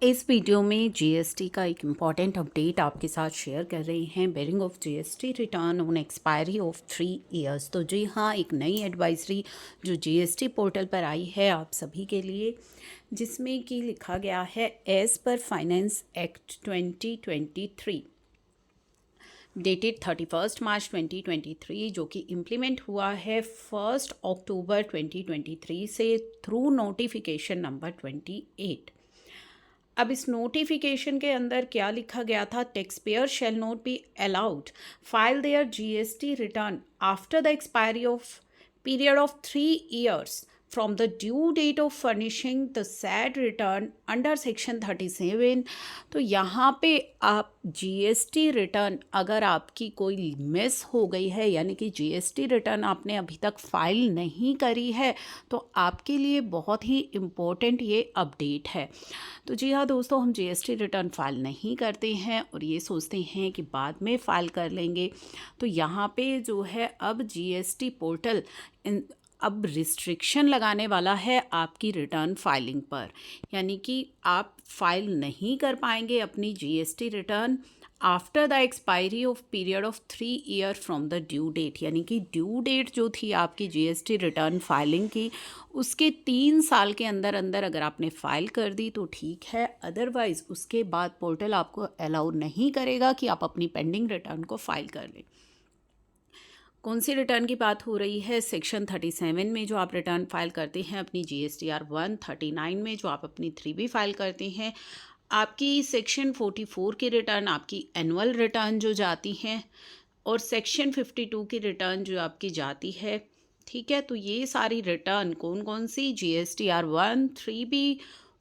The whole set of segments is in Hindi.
इस वीडियो में जीएसटी का एक इम्पॉर्टेंट अपडेट आपके साथ शेयर कर रहे हैं। Barring of GST return on expiry of 3 years. तो जी हाँ, एक नई एडवाइजरी जो जीएसटी पोर्टल पर आई है आप सभी के लिए, जिसमें कि लिखा गया है as per finance act 2023 dated 31 मार्च 2023, जो कि इम्प्लीमेंट हुआ है 1 अक्टूबर 2023 से थ्रू नोटिफिकेशन नंबर 28। अब इस नोटिफिकेशन के अंदर क्या लिखा गया था? Tax payer shall not be allowed file there GST return after the expiry of period of 3 years from the due date of furnishing the said return under section 37। तो यहाँ पे आप जीएसटी रिटर्न अगर आपकी कोई मिस हो गई है, यानी कि जीएसटी रिटर्न आपने अभी तक फाइल नहीं करी है, तो आपके लिए बहुत ही इम्पोर्टेंट ये अपडेट है। तो जी हाँ दोस्तों, हम जीएसटी रिटर्न फाइल नहीं करते हैं और ये सोचते हैं कि बाद में फ़ाइल कर लेंगे। तो यहाँ पे जो है अब जीएसटी पोर्टल अब रिस्ट्रिक्शन लगाने वाला है आपकी रिटर्न फाइलिंग पर, यानी कि आप फाइल नहीं कर पाएंगे अपनी GST return after the expiry of period of 3 year from the due date. यानी कि ड्यू डेट जो थी आपकी जीएसटी रिटर्न फाइलिंग की, उसके 3 साल के अंदर अंदर अगर आपने फ़ाइल कर दी तो ठीक है, अदरवाइज़ उसके बाद पोर्टल आपको अलाउ नहीं करेगा कि आप अपनी पेंडिंग रिटर्न को फाइल कर लें। कौन सी रिटर्न की बात हो रही है? सेक्शन 37 में जो आप रिटर्न फाइल करते हैं अपनी GSTR 1, 39 में जो आप अपनी 3B फाइल करते हैं, आपकी सेक्शन 44 की रिटर्न आपकी एनुअल रिटर्न जो जाती हैं, और सेक्शन 52 की रिटर्न जो आपकी जाती है। ठीक है, तो ये सारी रिटर्न कौन कौन सी? GSTR 1, 3B,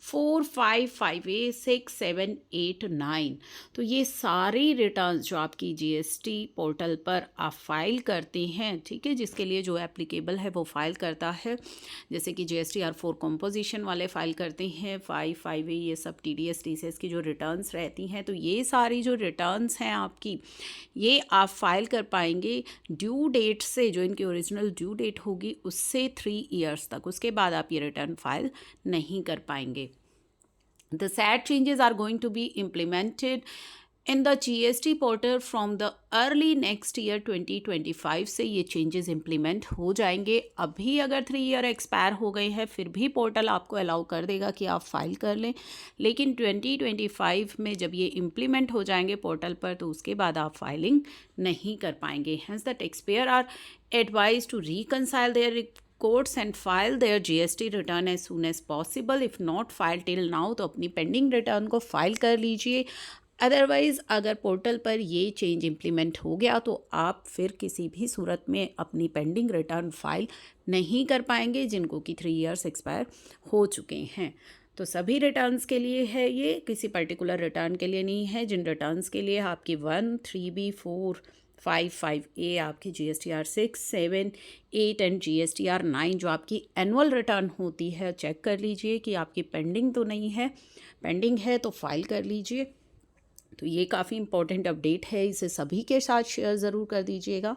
4, 5, 5A, 6, 7, 8, 9। तो ये सारी रिटर्न्स जो आपकी जीएसटी पोर्टल पर आप फाइल करते हैं, ठीक है, जिसके लिए जो एप्लीकेबल है वो फाइल करता है। जैसे कि GSTR 4 कंपोजिशन वाले फाइल करते हैं, 5, 5A, ये सब TDS TCS की जो रिटर्न्स रहती हैं। तो ये सारी जो रिटर्न्स हैं आपकी, ये आप फाइल कर पाएंगे ड्यू डेट से, जो इनकी ओरिजिनल ड्यू डेट होगी उससे 3 years तक। उसके बाद आप ये रिटर्न फाइल नहीं कर पाएंगे। The said changes are going to be implemented in the GST portal from the early next year 2025 से ये चेंजेस इम्प्लीमेंट हो जाएंगे। अभी अगर 3 year एक्सपायर हो गए हैं फिर भी पोर्टल आपको अलाउ कर देगा कि आप फाइल कर लें, लेकिन 2025 में जब ये इम्प्लीमेंट हो जाएंगे पोर्टल पर तो उसके बाद आप फाइलिंग नहीं कर पाएंगे। Hence the taxpayer are advised to reconcile their courts and file their GST return as soon as possible। if not filed till now तो अपनी पेंडिंग रिटर्न को फाइल कर लीजिए। अदरवाइज़ अगर पोर्टल पर ये चेंज इम्प्लीमेंट हो गया तो आप फिर किसी भी सूरत में अपनी पेंडिंग रिटर्न फाइल नहीं कर पाएंगे जिनको कि 3 years एक्सपायर हो चुके हैं। तो सभी रिटर्न्स के लिए है, ये किसी पर्टिकुलर रिटर्न के लिए नहीं है। जिन रिटर्न्स के लिए आपकी 1, 3B, 4, 5, 5A, आपकी GSTR 6, 7, 8 एंड GSTR 9 जो आपकी एनुअल रिटर्न होती है, चेक कर लीजिए कि आपकी पेंडिंग तो नहीं है। पेंडिंग है तो फाइल कर लीजिए। तो ये काफ़ी इंपॉर्टेंट अपडेट है, इसे सभी के साथ शेयर ज़रूर कर दीजिएगा।